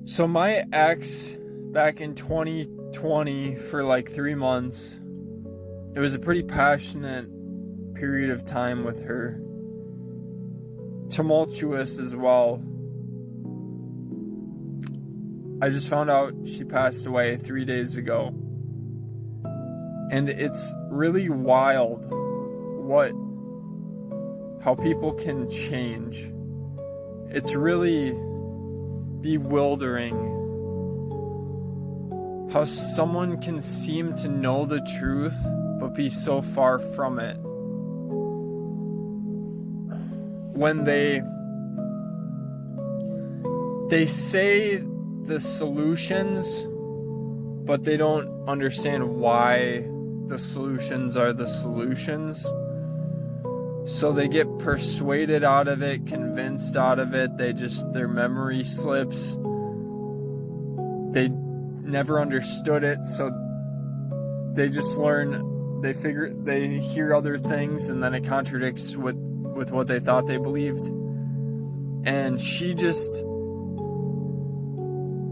So my ex back in 2020 for like 3 months, it was a pretty passionate period of time with her. Tumultuous as well. I just found out she passed away 3 days ago. And it's really wild how people can change. It's really bewildering how someone can seem to know the truth but be so far from it. When they say the solutions, but they don't understand why the solutions are the solutions. So they get persuaded out of it, convinced out of it. Their memory slips. They never understood it, so they just learn, they hear other things, and then it contradicts with what they thought they believed. And she just,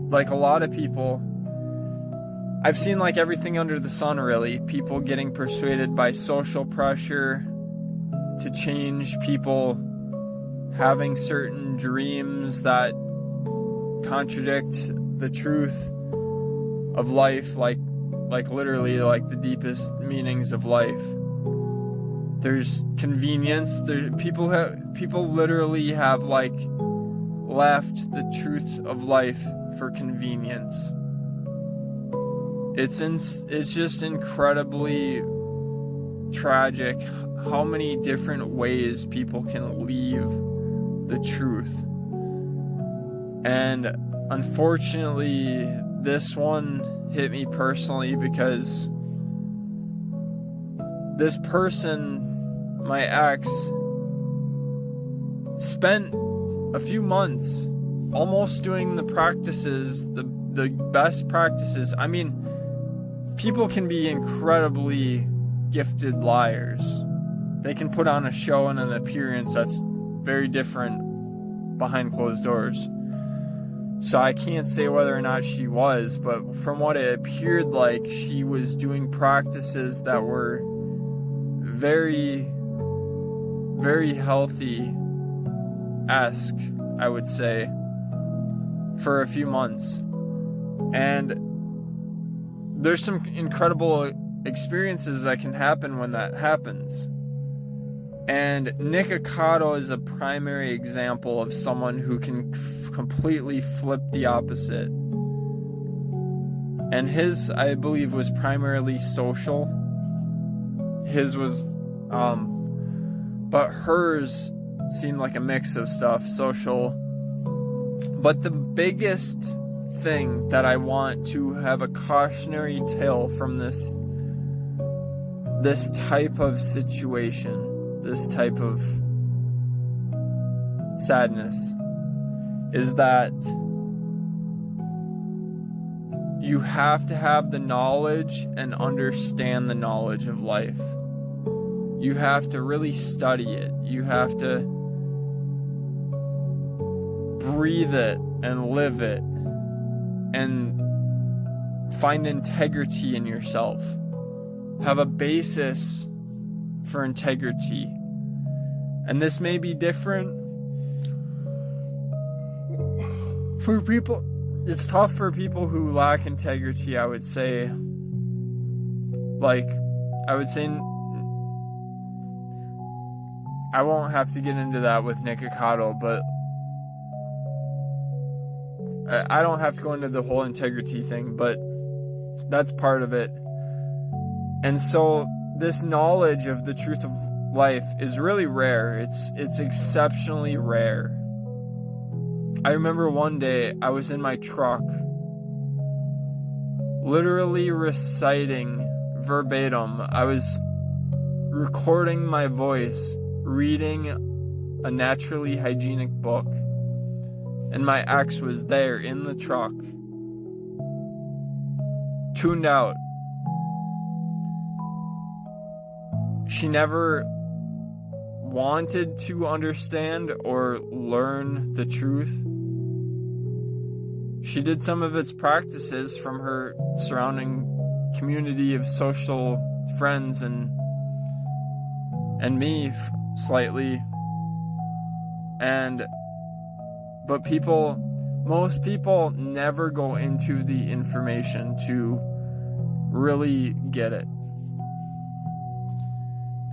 like a lot of people, I've seen like everything under the sun really. People getting persuaded by social pressure to change, people having certain dreams that contradict the truth of life, like literally like the deepest meanings of life. There's convenience. People literally have like left the truth of life for convenience. It's just incredibly tragic how many different ways people can leave the truth. And unfortunately, this one hit me personally because this person, my ex, spent a few months almost doing the practices, the best practices. I mean, people can be incredibly gifted liars. They can put on a show and an appearance that's very different behind closed doors. So I can't say whether or not she was, but from what it appeared like, she was doing practices that were very, very healthy-esque, I would say, for a few months. And there's some incredible experiences that can happen when that happens. And Nikocado is a primary example of someone who can completely flip the opposite. And his, I believe, was primarily social. His was, but hers seemed like a mix of stuff, social. But the biggest thing that I want to have a cautionary tale from this type of situation, this type of sadness, is that you have to have the knowledge and understand the knowledge of life. You have to really study it. You have to breathe it and live it and find integrity in yourself. Have a basis for integrity. And this may be different for people. It's tough for people who lack integrity, I would say. I won't have to get into that with Nikocado, but I don't have to go into the whole integrity thing, but that's part of it. And so this knowledge of the truth of life is really rare. It's exceptionally rare. I remember one day I was in my truck, literally reciting verbatim. I was recording my voice, reading a naturally hygienic book, and my ex was there in the truck, tuned out. She never wanted to understand or learn the truth. she did some of its practices from her surrounding community of social friends and me slightly. But most people never go into the information to really get it.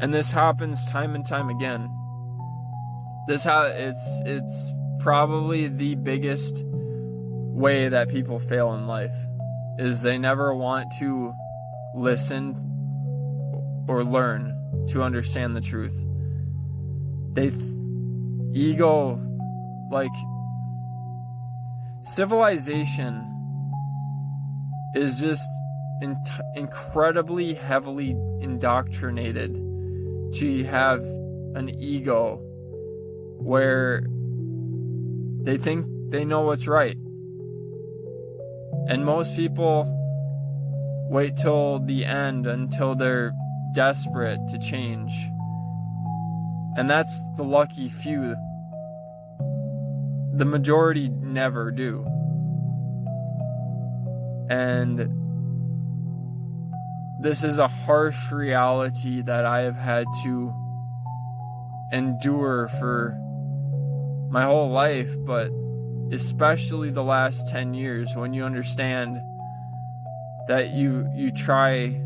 And this happens time and time again. It's probably the biggest way that people fail in life, is they never want to listen or learn to understand the truth. Ego, like, civilization is just incredibly heavily indoctrinated to have an ego where they think they know what's right. And most people wait till the end until they're desperate to change. And that's the lucky few. The majority never do. And this is a harsh reality that I have had to endure for my whole life, but especially the last 10 years, when you understand that you try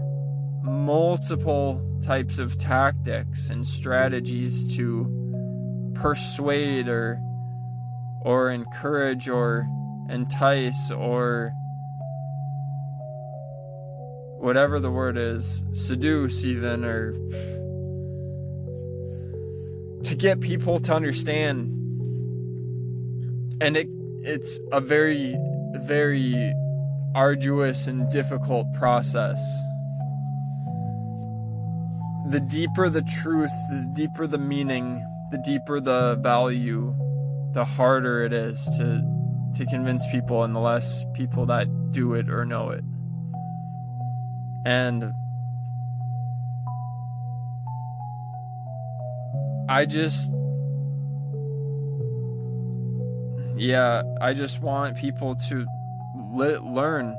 multiple types of tactics and strategies to persuade or encourage or entice or whatever the word is, seduce even, or to get people to understand. And it's a very, very arduous and difficult process. The deeper the truth, the deeper the meaning, the deeper the value, the harder it is to convince people, and the less people that do it or know it. And I just want people to learn,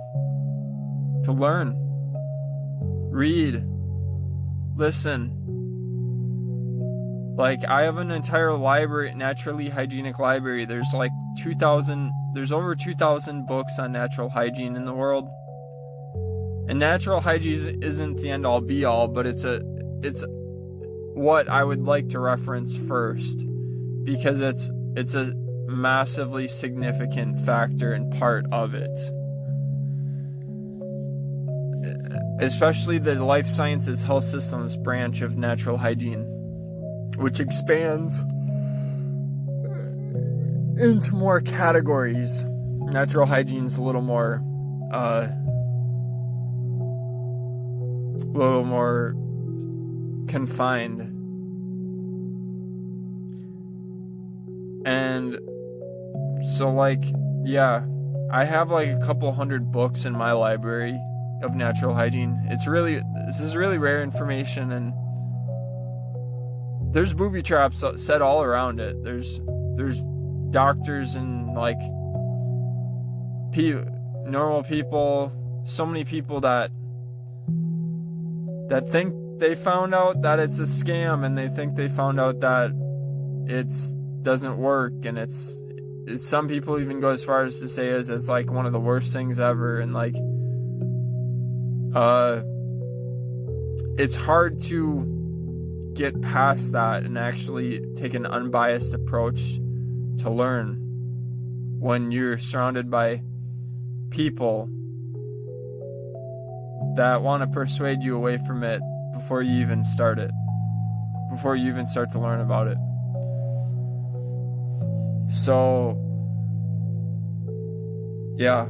read, listen. Like, I have an entire library, naturally hygienic library. There's like over 2,000 books on natural hygiene in the world. And natural hygiene isn't the end all be all, but it's what I would like to reference first, because it's a massively significant factor and part of it. Especially the life sciences health systems branch of natural hygiene, which expands into more categories. Natural hygiene's a little more confined. And so, like, yeah, I have like a couple hundred books in my library of natural hygiene. This is really rare information, and there's booby traps set all around it. There's doctors and like normal people, so many people that think they found out that it's a scam, and they think they found out that it doesn't work, and it's some people even go as far as to say it's like one of the worst things ever. And like it's hard to get past that and actually take an unbiased approach to learn when you're surrounded by people that want to persuade you away from it before you even start to learn about it. So, yeah,